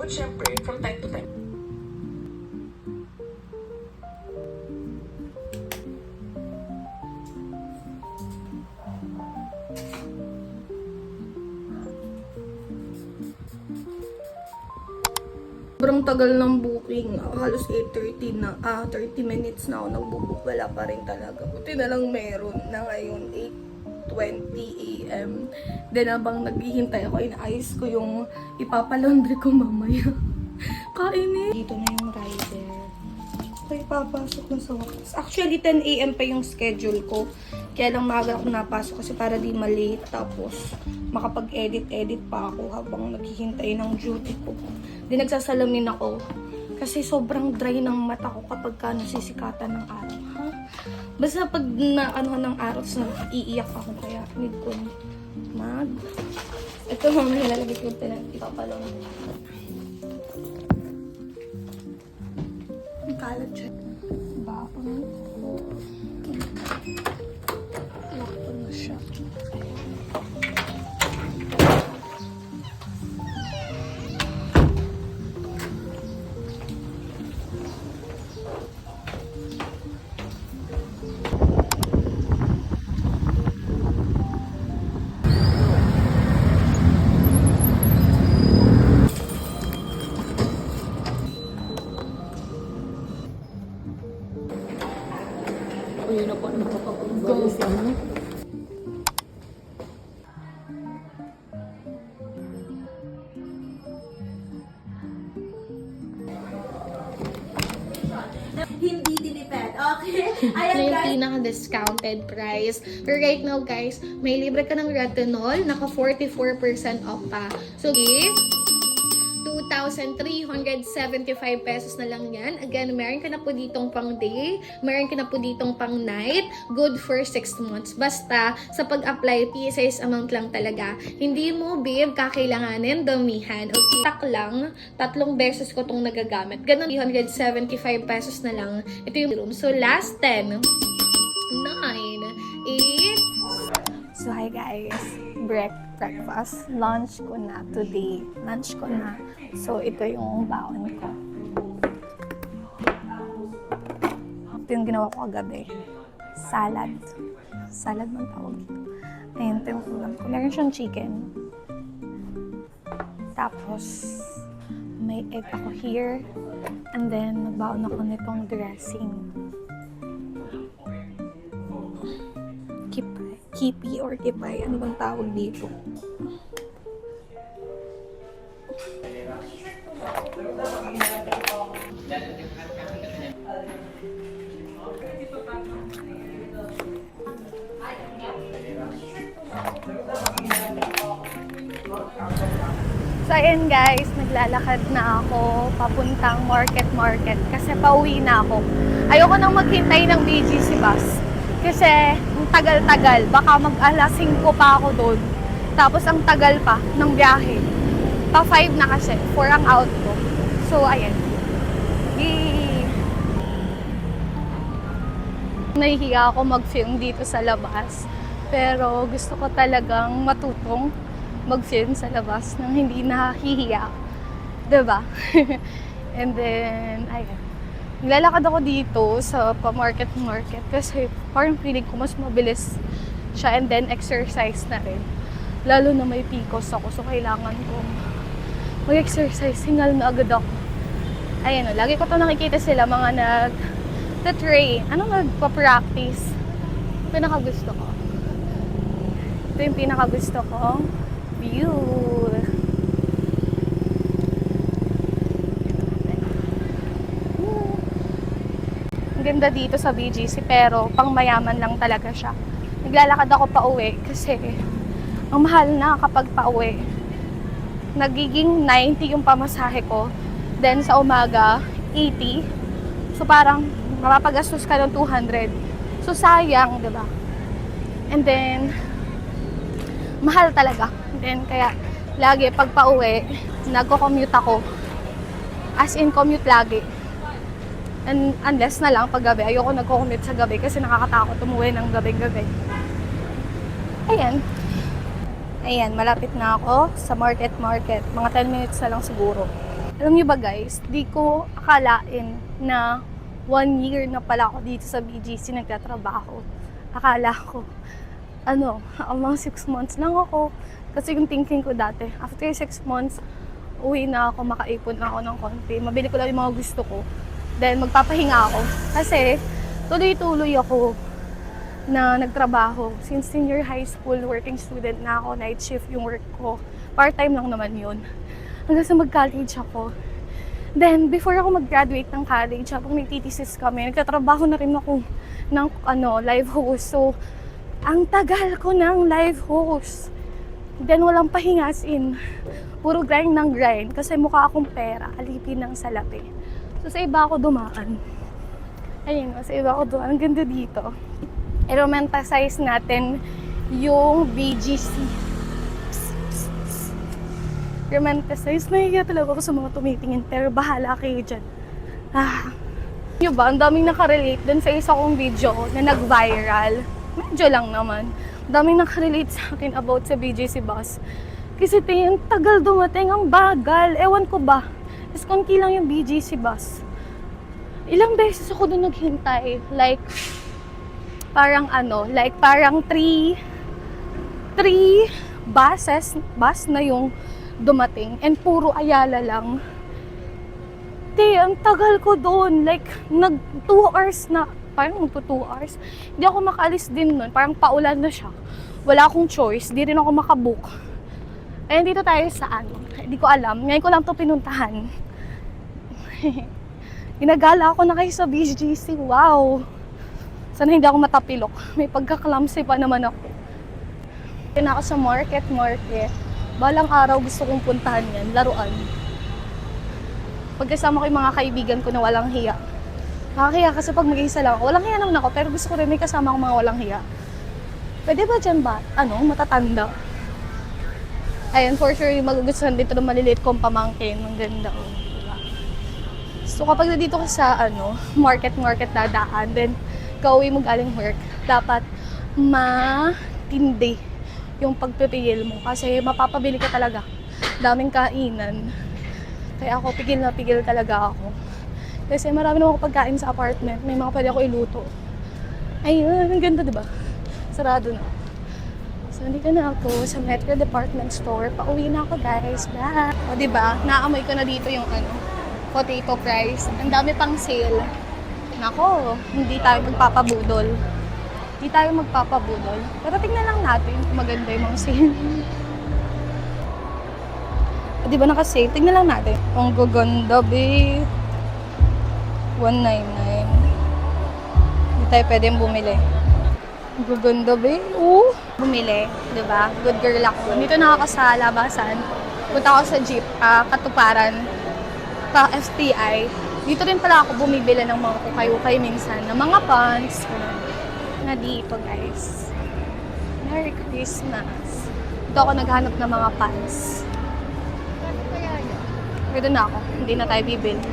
But syempre, from time to time, sobrang tagal ng booking. Halos 8:30 na, 30 minutes na ako nagbubook. Wala pa rin talaga. Buti na lang meron na ngayon, 8:20 AM. Then habang naghihintay ako, inaayos ko yung ipapalaundry ko mamaya. Kainin. Dito na yung rider. Okay, papasok na sa wakas. Actually, 10 AM pa yung schedule ko. Kaya lang maaga ako napasok kasi para di malate. Tapos, makapag-edit pa ako habang naghihintay ng duty ko. Di nagsasalamin ako. Kasi sobrang dry ng mata ko kapag nasisikatan ng araw. Ha? Basta pag ng araw, iiyak ako. Kaya need ko ito mamaya lalagay ko ipapalong. Ang kalat siya. Bakit? Lakto na siya. Yun na po, nakapag-go siya. Hindi dinipid. Okay? Ayan, Ito yung guys. pinaka-discounted price. Pero right now, guys, may libre ka ng retinol. Naka 44% off pa. So, 2,375 pesos na lang yan. Again, meron ka na po ditong pang day, meron ka na po ditong pang night, good for 6 months. Basta, sa pag-apply, PSIS amount lang talaga. Hindi mo, babe, kakailanganin damihan. Okay, tak lang, 3 beses ko tong nagagamit. Ganun, 375 pesos na lang. Ito yung room. So, last 10, 9, 8, So, hi guys. Breakfast. Lunch ko na today. Lunch ko na. So, ito yung baon ko. Ito yung ginawa ko kagabi. Salad. Salad man tawag dito. Ayan, ito yung ulam ko. Meron siyang chicken. Tapos, may egg ako here. And then, nagbaon ako nitong dressing. Kipi or kipay. Ano bang tawag dito? So, ayan guys, naglalakad na ako papuntang market kasi pauwi na ako. Ayoko nang maghintay ng BGC bus. Kasi, ang tagal-tagal. Baka mag-alas 5 pa ako doon. Tapos, ang tagal pa ng biyahe. Pa 5 na kasi. 4 ang out ko. So, ayan. Nahihiya ako mag-film dito sa labas. Pero, gusto ko talagang matutong mag-film sa labas nang hindi nahihiya. Diba? And then, ayan. Naglalakad ako dito sa pa-market kasi parang feeling ko mas mabilis siya and then exercise na rin. Lalo na may PCOS ako, so kailangan kong mag-exercise. Hingal na agad ako. Ayan o, lagi ko to nakikita sila mga nag-train. Nagpa-practice? Pinakagusto ko. Ito yung pinakagusto kong view. Ang ganda dito sa BGC pero pang mayaman lang talaga siya. Naglalakad ako pa uwi kasi ang mahal na kapag pa uwi. Nagiging 90 yung pamasahe ko. Then sa umaga, 80. So parang mapapagastos ka ng 200. So sayang, 'di ba? And then mahal talaga. And then kaya lagi pag pa uwi, nagko-commute ako. As in commute lagi. And unless na lang pag gabi, ayoko nagko-commute sa gabi kasi nakakatakot umuwi ng gabi-gabi. Ayan, malapit na ako sa market. Mga 10 minutes na lang siguro. Alam niyo ba guys, di ko akalain na 1 year na pala ako dito sa BGC nagtatrabaho. Akala ko, mga 6 months lang ako. Kasi yung thinking ko dati, after 6 months, uwi na ako, makaipon na ako ng konti. Mabili ko lang yung mga gusto ko. Then magpapahinga ako. Kasi tuloy-tuloy ako na nagtrabaho. Since senior high school, working student na ako, night shift yung work ko. Part-time lang naman yun. Hanggang sa mag-college ako. Then, before ako mag-graduate ng college, habang may thesis kami, nagtatrabaho na rin ako ng live host. So, ang tagal ko ng live host. Then, walang pahinga as in. Puro grind ng grind. Kasi mukha akong pera, alipin ng salapi. So, sa iba ako dumaan. Ayun, sa iba ako dumaan. Ang ganda dito. I-romanticize natin yung BGC. Romanticize. Nahiya talaga ako sa mga tumitingin. Pero bahala kayo dyan. Yung ba, ang daming nakarelate dun sa isa kong video na nag-viral. Medyo lang naman. Ang daming nakarelate sa akin about sa BGC bus. Kasi ang tagal dumating, ang bagal. Ewan ko ba. Tapos konti lang yung BGC bus. Ilang beses ako doon naghintay. Like, parang 3 bus na yung dumating. And puro Ayala lang. Ang tagal ko doon. Like, 2 hours na. Parang 2 hours. Hindi ako makaalis din nun. Parang paulan na siya. Wala akong choice. Di rin ako makabook. Ayun, dito tayo sa Hindi ko alam. Ngayon ko lang to pinuntahan. Ginagala ako na kayo sa BGC. Wow! Sana hindi ako matapilok. May pagka-clumsy pa naman ako. Ayun ako sa market. Balang araw gusto kong puntahan yan. Laruan. Pagkasama ko yung mga kaibigan ko na walang hiya. Nakakahiya kasi pag mag-isa lang ako. Walang hiya naman ako. Pero gusto ko rin may kasama akong mga walang hiya. Pwede ba dyan ba? Matatanda? Ayun, for sure, yung magugustuhan dito ng maliliit kong pamangkin. Ang ganda, diba? So, kapag nandito ka sa, market dadaan, then, kauwi mo galing work, dapat matindi yung pagpipigil mo. Kasi, mapapabili ka talaga. Daming kainan. Kaya ako, pigil na pigil talaga ako. Kasi, marami naman ako pagkain sa apartment. May mga pwede ako iluto. Ayun, ang ganda, diba? Sarado na. So, nandito na ako sa Metro Department Store. Pauwi na ako, guys. Bye! O, diba? Naamoy ko na dito yung potato fries. Ang dami pang sale. Nako, hindi tayo magpapabudol. Pero tingnan lang natin kung maganda yung mga sale. O, diba naka-sale? Tingnan lang natin. Ang gaganda, be. $199. Hindi tayo pwedeng bumili. Gaganda ba bumili, diba? Good girl ako. Dito na ako sa labasan. Punta ako sa jeep, Katuparan, FTI. Dito rin pala ako bumibili ng mga ukay-ukay minsan. Ng mga pants. Na dito, guys. Merry Christmas. Dito ako naghanap ng mga pants. Pwede na ako. Hindi na tayo bibili.